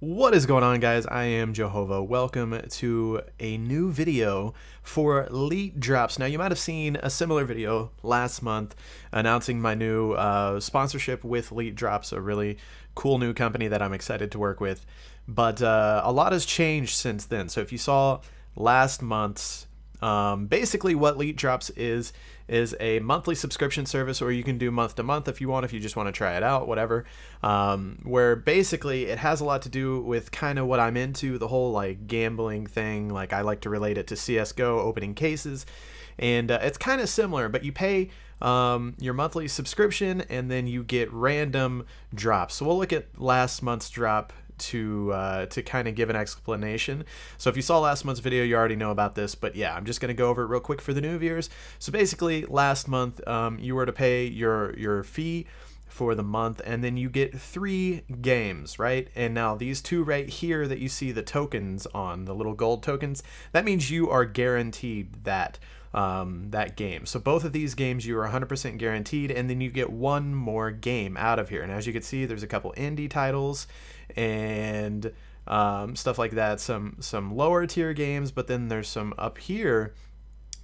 What is going on, guys? I am Jehovah. Welcome to a new video for Leet Drops. Now, you might have seen a similar video last month announcing my new sponsorship with Leet Drops, a really cool new company that I'm excited to work with. But a lot has changed since then. So if you saw last month's basically what Leet Drops is a monthly subscription service, or you can do month to month if you want, if you just want to try it out, whatever. Where basically it has a lot to do with kind of what I'm into, the whole like gambling thing. Like I like to relate it to CS:GO opening cases, and it's kind of similar, but you pay your monthly subscription and then you get random drops. So we'll look at last month's drop to kind of give an explanation. So if you saw last month's video, you already know about this, but yeah, I'm just going to go over it real quick for the new viewers. So basically, last month you were to pay your fee for the month, and then you get 3 games, right? And now these 2 right here that you see the tokens on, the little gold tokens, that means you are guaranteed that game. So both of these games you are 100% guaranteed, and then you get 1 more game out of here. And as you can see, there's a couple indie titles and stuff like that, some lower tier games, but then there's some up here.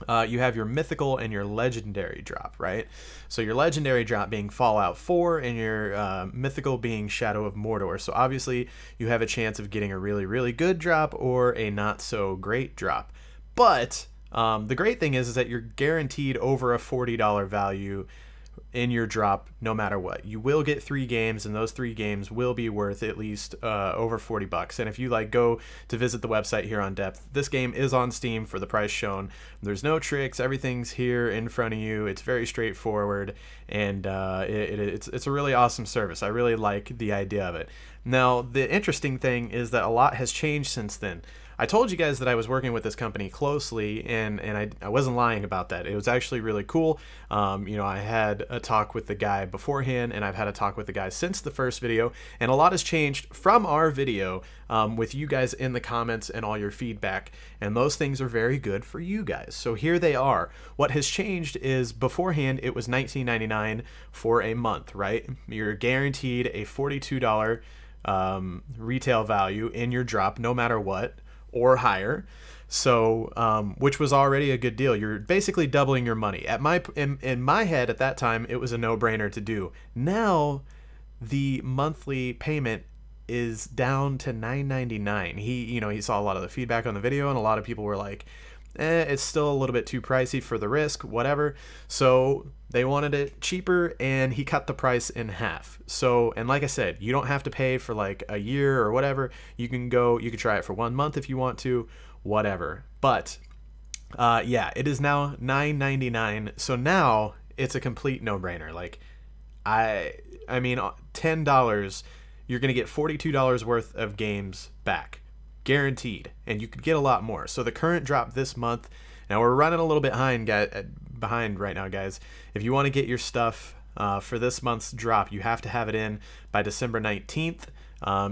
You have your mythical and your legendary drop, right? So your legendary drop being Fallout 4 and your mythical being Shadow of Mordor. So obviously you have a chance of getting a really, really good drop or a not so great drop. But the great thing is that you're guaranteed over a $40 value in your drop no matter what. You will get 3 games, and those 3 games will be worth at least over 40 bucks. And if you like go to visit the website here on Depth, this game is on Steam for the price shown. There's no tricks, everything's here in front of you. It's very straightforward, and it's a really awesome service. I really like the idea of it. Now, the interesting thing is that a lot has changed since then. I told you guys that I was working with this company closely, and I wasn't lying about that. It was actually really cool. I had a talk with the guy beforehand, and I've had a talk with the guy since the first video, and a lot has changed from our video with you guys in the comments and all your feedback, and those things are very good for you guys. So here they are. What has changed is beforehand it was $19.99 for a month, right? You're guaranteed a $42 retail value in your drop no matter what, or higher. So which was already a good deal. You're basically doubling your money. In my head at that time, it was a no-brainer to do. Now the monthly payment is down to $9.99. He saw a lot of the feedback on the video, and a lot of people were like, it's still a little bit too pricey for the risk, whatever. So they wanted it cheaper, and he cut the price in half. So, and like I said, you don't have to pay for like a year or whatever. You can try it for 1 month if you want to, whatever. But yeah, it is now $9.99. So now it's a complete no-brainer. Like I mean, $10, you're gonna get $42 worth of games back, guaranteed, and you could get a lot more. So the current drop this month, now we're running a little bit behind right now, guys. If you want to get your stuff for this month's drop, you have to have it in by December 19th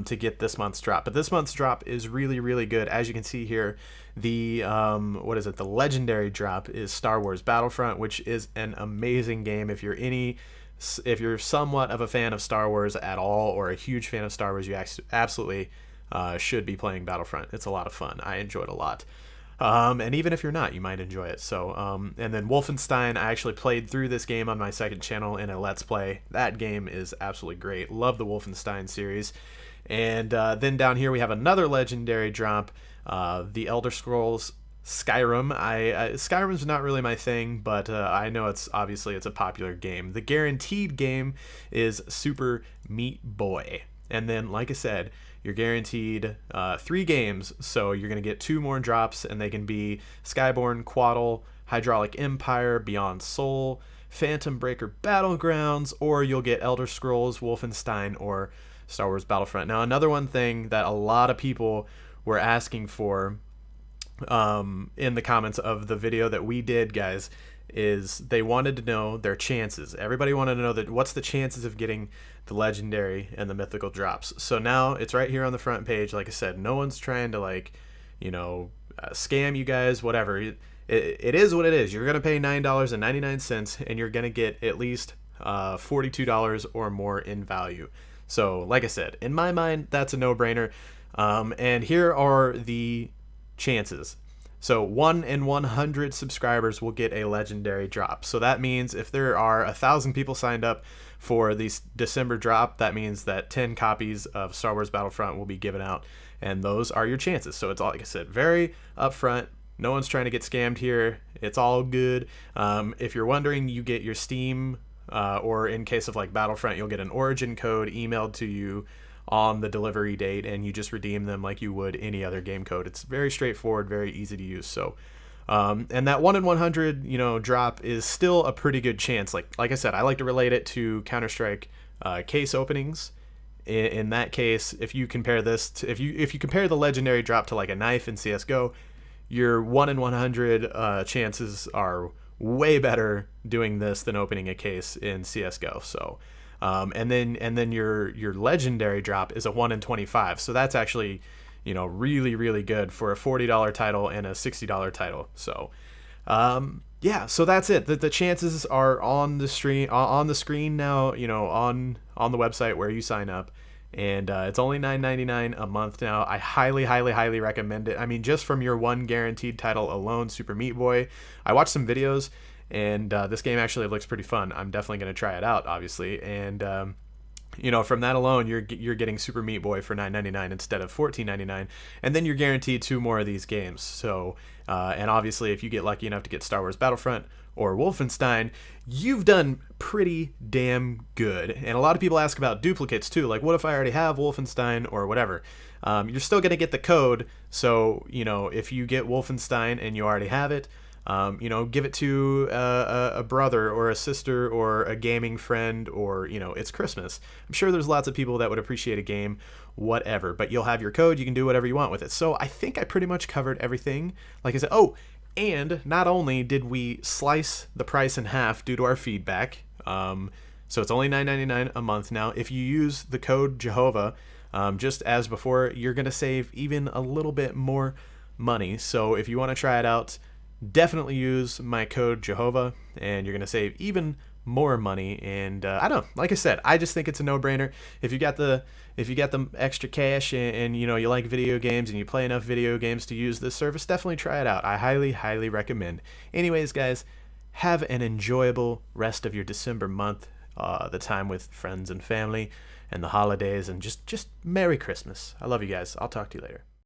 to get this month's drop. But this month's drop is really, really good. As you can see here, the the legendary drop is Star Wars Battlefront, which is an amazing game. If you're somewhat of a fan of Star Wars at all, or a huge fan of Star Wars, you absolutely should be playing Battlefront. It's a lot of fun. I enjoyed it a lot. And even if you're not, you might enjoy it. So, and then Wolfenstein, I actually played through this game on my second channel in a Let's Play. That game is absolutely great. Love the Wolfenstein series. And then down here we have another legendary drop, the Elder Scrolls Skyrim. Skyrim's not really my thing, but I know it's a popular game. The guaranteed game is Super Meat Boy. And then, like I said, you're guaranteed 3 games, so you're going to get 2 more drops, and they can be Skyborn, Quaddle, Hydraulic Empire, Beyond Soul, Phantom Breaker Battlegrounds, or you'll get Elder Scrolls, Wolfenstein, or Star Wars Battlefront. Now, another one thing that a lot of people were asking for in the comments of the video that we did, guys, is they wanted to know their chances. Everybody wanted to know that what's the chances of getting the legendary and the mythical drops. So now it's right here on the front page. Like I said, no one's trying to scam you guys, whatever. It is what it is. You're going to pay $9.99 and you're going to get at least $42 or more in value. So like I said, in my mind, that's a no-brainer. And here are the chances. So 1 in 100 subscribers will get a legendary drop. So that means if there are 1,000 people signed up for the December drop, that means that 10 copies of Star Wars Battlefront will be given out, and those are your chances. So it's all, like I said, very upfront. No one's trying to get scammed here. It's all good. If you're wondering, you get your Steam, or in case of like Battlefront, you'll get an Origin code emailed to you on the delivery date, and you just redeem them like you would any other game code. It's very straightforward, very easy to use. So and that 1 in 100 drop is still a pretty good chance. Like I said, I like to relate it to Counter-Strike case openings. In that case, if you compare this to, if you compare the legendary drop to like a knife in CS:GO, your 1 in 100 chances are way better doing this than opening a case in CS:GO. So and then your legendary drop is a 1 in 25. So that's actually, really, really good for a $40 title and a $60 title. So yeah, so that's it. The chances are on the screen now, on the website where you sign up. And it's only $9.99 a month now. I highly, highly, highly recommend it. I mean, just from your one guaranteed title alone, Super Meat Boy. I watched some videos, and this game actually looks pretty fun. I'm definitely going to try it out, obviously. And from that alone, you're getting Super Meat Boy for $9.99 instead of $14.99, and then you're guaranteed 2 more of these games. So, and obviously, if you get lucky enough to get Star Wars Battlefront or Wolfenstein, you've done pretty damn good. And a lot of people ask about duplicates too, like what if I already have Wolfenstein or whatever? You're still going to get the code. So if you get Wolfenstein and you already have it, give it to a brother or a sister or a gaming friend, or it's Christmas. I'm sure there's lots of people that would appreciate a game, whatever, but you'll have your code. You can do whatever you want with it. So I think I pretty much covered everything. Like I said, and not only did we slice the price in half due to our feedback, so it's only $9.99 a month now. If you use the code Jehovah, just as before, you're going to save even a little bit more money. So if you want to try it out, definitely use my code Jehovah, and you're going to save even more money. And I don't know, like I said, I just think it's a no-brainer. If you got the extra cash and you like video games and you play enough video games to use this service, definitely try it out. I highly, highly recommend. Anyways, guys, have an enjoyable rest of your December month, the time with friends and family and the holidays, and just Merry Christmas. I love you guys. I'll talk to you later.